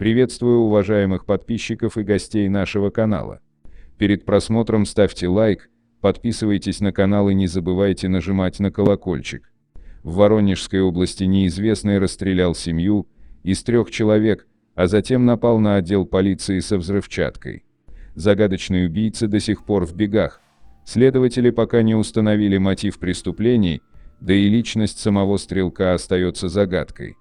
Приветствую уважаемых подписчиков и гостей нашего канала. Перед просмотром ставьте лайк, подписывайтесь на канал и не забывайте нажимать на колокольчик. В Воронежской области неизвестный расстрелял семью из 3 человек, а затем напал на отдел полиции со взрывчаткой. Загадочный убийца до сих пор в бегах. Следователи пока не установили мотив преступлений, да и личность самого стрелка остается загадкой.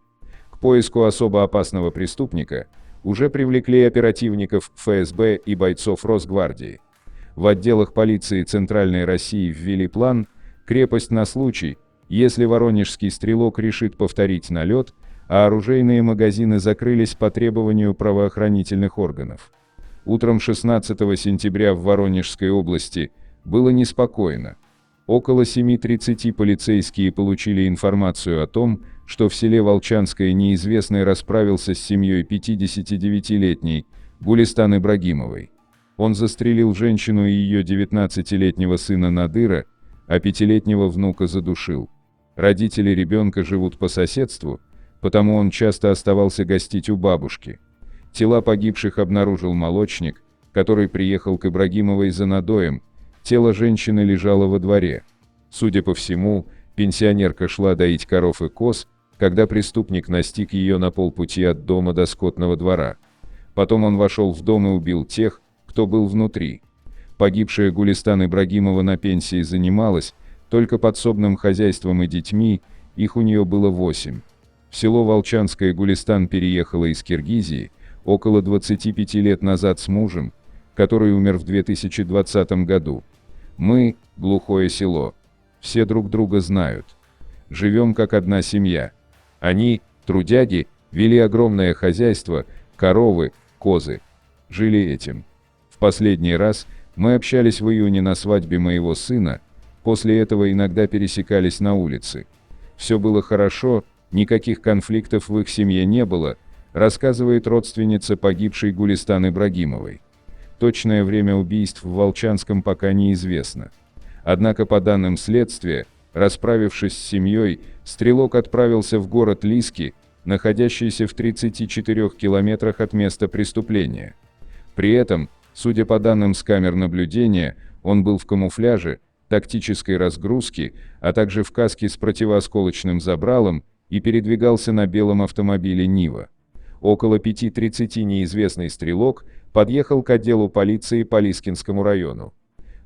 К поиску особо опасного преступника уже привлекли оперативников ФСБ и бойцов Росгвардии. В отделах полиции Центральной России ввели план «Крепость на случай», если воронежский стрелок решит повторить налет, а оружейные магазины закрылись по требованию правоохранительных органов. Утром 16 сентября в Воронежской области было неспокойно. Около 7:30 полицейские получили информацию о том, что в селе Волчанское неизвестный расправился с семьей 59-летней Гулистан Ибрагимовой. Он застрелил женщину и ее 19-летнего сына Надыра, а 5-летнего внука задушил. Родители ребенка живут по соседству, потому он часто оставался гостить у бабушки. Тела погибших обнаружил молочник, который приехал к Ибрагимовой за надоем. Тело женщины лежало во дворе. Судя по всему, пенсионерка шла доить коров и коз, когда преступник настиг ее на полпути от дома до скотного двора. Потом он вошел в дом и убил тех, кто был внутри. Погибшая Гулистан Ибрагимова на пенсии занималась только подсобным хозяйством и детьми, их у нее было 8. В село Волчанское Гулистан переехала из Киргизии около 25 лет назад с мужем, который умер в 2020 году. Мы – глухое село. Все друг друга знают. Живем как одна семья. Они, трудяги, вели огромное хозяйство, коровы, козы. Жили этим. В последний раз мы общались в июне на свадьбе моего сына, после этого иногда пересекались на улице. Все было хорошо, никаких конфликтов в их семье не было, рассказывает родственница погибшей Гулистан Ибрагимовой. Точное время убийств в Волчанском пока неизвестно. Однако по данным следствия, расправившись с семьей, стрелок отправился в город Лиски, находящийся в 34 километрах от места преступления. При этом, судя по данным с камер наблюдения, он был в камуфляже, тактической разгрузке, а также в каске с противоосколочным забралом и передвигался на белом автомобиле «Нива». Около 5:30 неизвестный стрелок подъехал к отделу полиции по Лискинскому району.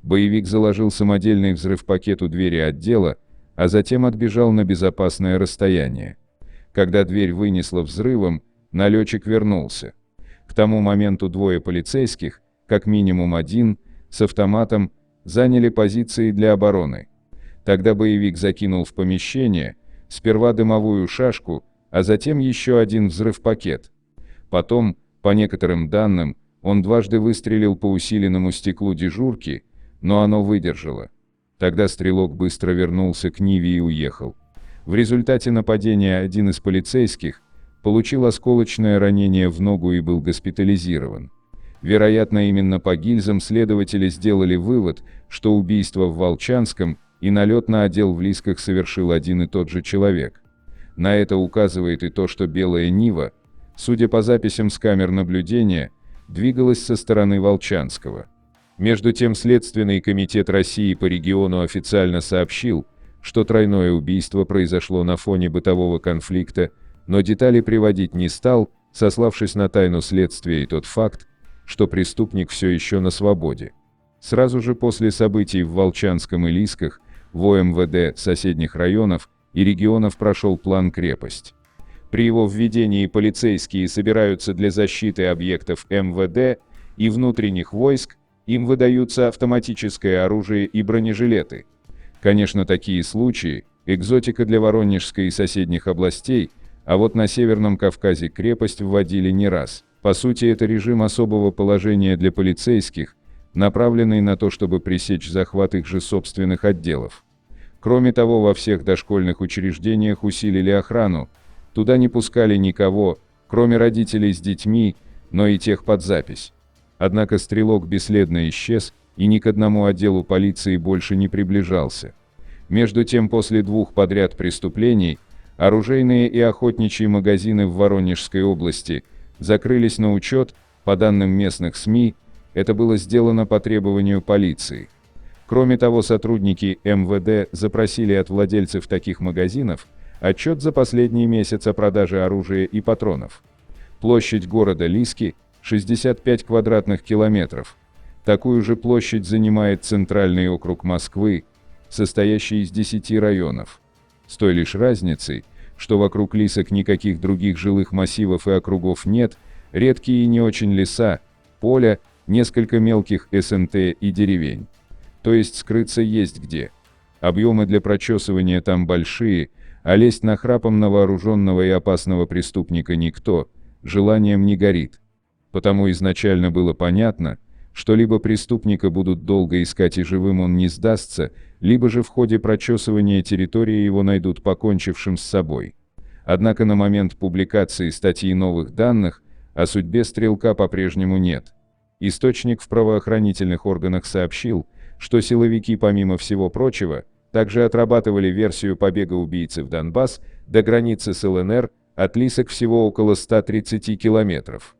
Боевик заложил самодельный взрывпакет у двери отдела, а затем отбежал на безопасное расстояние. Когда дверь вынесло взрывом, налетчик вернулся. К тому моменту 2 полицейских, как минимум 1, с автоматом, заняли позиции для обороны. Тогда боевик закинул в помещение сперва дымовую шашку, а затем еще один взрывпакет. Потом, по некоторым данным, он дважды выстрелил по усиленному стеклу дежурки, но оно выдержало. Тогда стрелок быстро вернулся к Ниве и уехал. В результате нападения один из полицейских получил осколочное ранение в ногу и был госпитализирован. Вероятно, именно по гильзам следователи сделали вывод, что убийство в Волчанском и налет на отдел в Лисках совершил один и тот же человек. На это указывает и то, что белая Нива, судя по записям с камер наблюдения, двигалась со стороны Волчанского. Между тем, Следственный комитет России по региону официально сообщил, что тройное убийство произошло на фоне бытового конфликта, но детали приводить не стал, сославшись на тайну следствия и тот факт, что преступник все еще на свободе. Сразу же после событий в Волчанском и Лисках в ОМВД соседних районов и регионов прошел план «Крепость». При его введении полицейские собираются для защиты объектов МВД и внутренних войск, им выдаются автоматическое оружие и бронежилеты. Конечно, такие случаи – экзотика для Воронежской и соседних областей, а вот на Северном Кавказе крепость вводили не раз. По сути, это режим особого положения для полицейских, направленный на то, чтобы пресечь захват их же собственных отделов. Кроме того, во всех дошкольных учреждениях усилили охрану, туда не пускали никого, кроме родителей с детьми, но и тех под запись. Однако стрелок бесследно исчез и ни к одному отделу полиции больше не приближался. Между тем, после 2 подряд преступлений, оружейные и охотничьи магазины в Воронежской области закрылись на учет. По данным местных СМИ, это было сделано по требованию полиции. Кроме того, сотрудники МВД запросили от владельцев таких магазинов отчет за последний месяц о продаже оружия и патронов. Площадь города Лиски – 65 квадратных километров. Такую же площадь занимает центральный округ Москвы, состоящий из 10 районов. С той лишь разницей, что вокруг Лисок никаких других жилых массивов и округов нет, редкие и не очень леса, поля, несколько мелких СНТ и деревень. То есть скрыться есть где. Объемы для прочесывания там большие, а лезть нахрапом на вооруженного и опасного преступника никто желанием не горит. Потому изначально было понятно, что либо преступника будут долго искать и живым он не сдастся, либо же в ходе прочесывания территории его найдут покончившим с собой. Однако на момент публикации статьи новых данных о судьбе стрелка по-прежнему нет. Источник в правоохранительных органах сообщил, что силовики, помимо всего прочего, также отрабатывали версию побега убийцы в Донбасс до границы с ЛНР, от Лисок всего около 130 километров.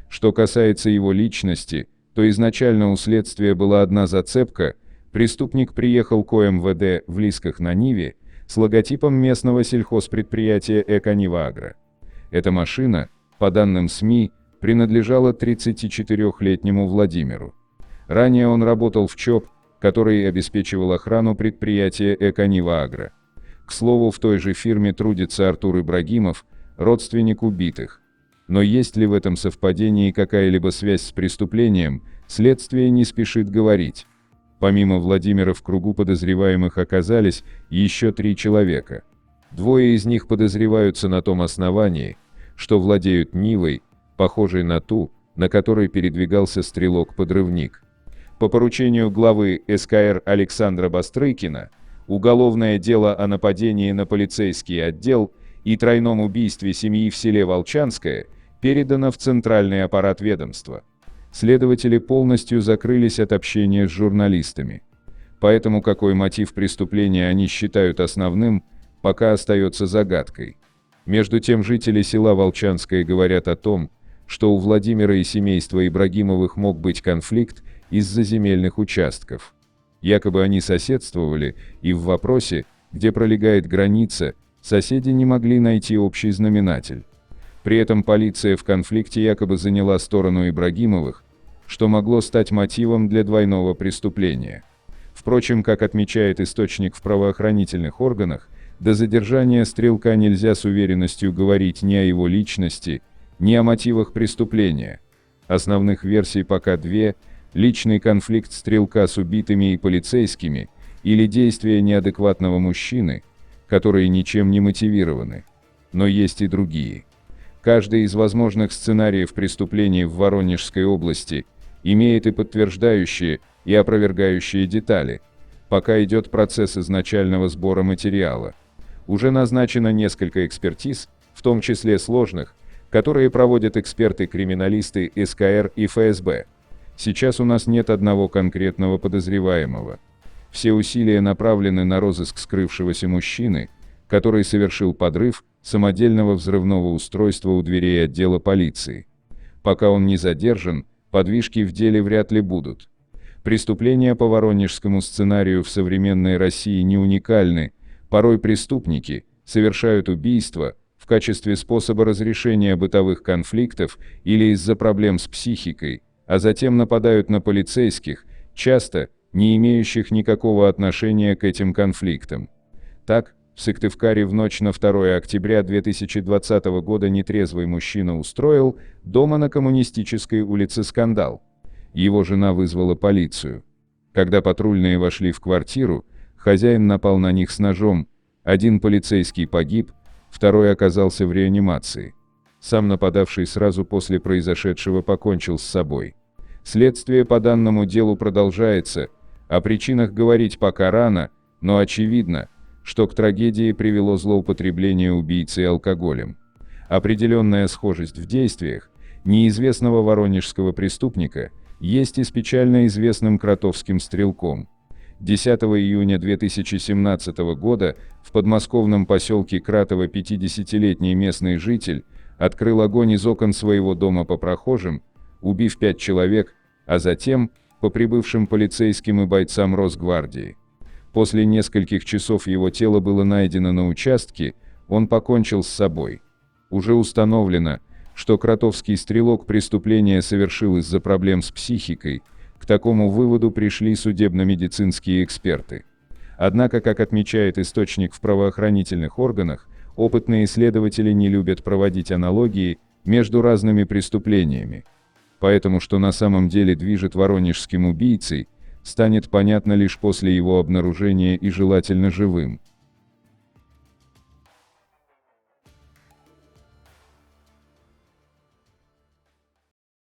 Что касается его личности, то изначально у следствия была одна зацепка: преступник приехал к ОМВД в Лисках на Ниве с логотипом местного сельхозпредприятия «Эконива Агро». Эта машина, по данным СМИ, принадлежала 34-летнему Владимиру. Ранее он работал в ЧОП, который обеспечивал охрану предприятия «Эконива Агро». К слову, в той же фирме трудится Артур Ибрагимов, родственник убитых. Но есть ли в этом совпадении какая-либо связь с преступлением, следствие не спешит говорить. Помимо Владимира в кругу подозреваемых оказались еще 3 человека. Двое из них подозреваются на том основании, что владеют Нивой, похожей на ту, на которой передвигался стрелок-подрывник. По поручению главы СКР Александра Бастрыкина, уголовное дело о нападении на полицейский отдел и тройном убийстве семьи в селе Волчанское передано в центральный аппарат ведомства. Следователи полностью закрылись от общения с журналистами. Поэтому какой мотив преступления они считают основным, пока остается загадкой. Между тем, жители села Волчанское говорят о том, что у Владимира и семейства Ибрагимовых мог быть конфликт из-за земельных участков. Якобы они соседствовали, и в вопросе, где пролегает граница, соседи не могли найти общий знаменатель. При этом полиция в конфликте якобы заняла сторону Ибрагимовых, что могло стать мотивом для двойного преступления. Впрочем, как отмечает источник в правоохранительных органах, до задержания стрелка нельзя с уверенностью говорить ни о его личности, ни о мотивах преступления. Основных версий пока 2: личный конфликт стрелка с убитыми и полицейскими, или действия неадекватного мужчины, которые ничем не мотивированы. Но есть и другие. Каждый из возможных сценариев преступлений в Воронежской области имеет и подтверждающие, и опровергающие детали. Пока идет процесс изначального сбора материала. Уже назначено несколько экспертиз, в том числе сложных, которые проводят эксперты-криминалисты СКР и ФСБ. Сейчас у нас нет одного конкретного подозреваемого. Все усилия направлены на розыск скрывшегося мужчины, который совершил подрыв самодельного взрывного устройства у дверей отдела полиции. Пока он не задержан, подвижки в деле вряд ли будут. Преступления по воронежскому сценарию в современной России не уникальны. Порой преступники совершают убийства в качестве способа разрешения бытовых конфликтов или из-за проблем с психикой, а затем нападают на полицейских, часто не имеющих никакого отношения к этим конфликтам. Так, в Сыктывкаре в ночь на 2 октября 2020 года нетрезвый мужчина устроил дома на Коммунистической улице скандал. Его жена вызвала полицию. Когда патрульные вошли в квартиру, хозяин напал на них с ножом. Один полицейский погиб, второй оказался в реанимации. Сам нападавший сразу после произошедшего покончил с собой. Следствие по данному делу продолжается. О причинах говорить пока рано, но очевидно, что к трагедии привело злоупотребление убийцей алкоголем. Определенная схожесть в действиях неизвестного воронежского преступника есть и с печально известным кротовским стрелком. 10 июня 2017 года в подмосковном поселке Кратово 50-летний местный житель открыл огонь из окон своего дома по прохожим, убив 5 человек, а затем по прибывшим полицейским и бойцам Росгвардии. После нескольких часов его тело было найдено на участке, он покончил с собой. Уже установлено, что кротовский стрелок преступление совершил из-за проблем с психикой. К такому выводу пришли судебно-медицинские эксперты. Однако, как отмечает источник в правоохранительных органах, опытные следователи не любят проводить аналогии между разными преступлениями. Поэтому, что на самом деле движет воронежским убийцей, станет понятно лишь после его обнаружения и желательно живым.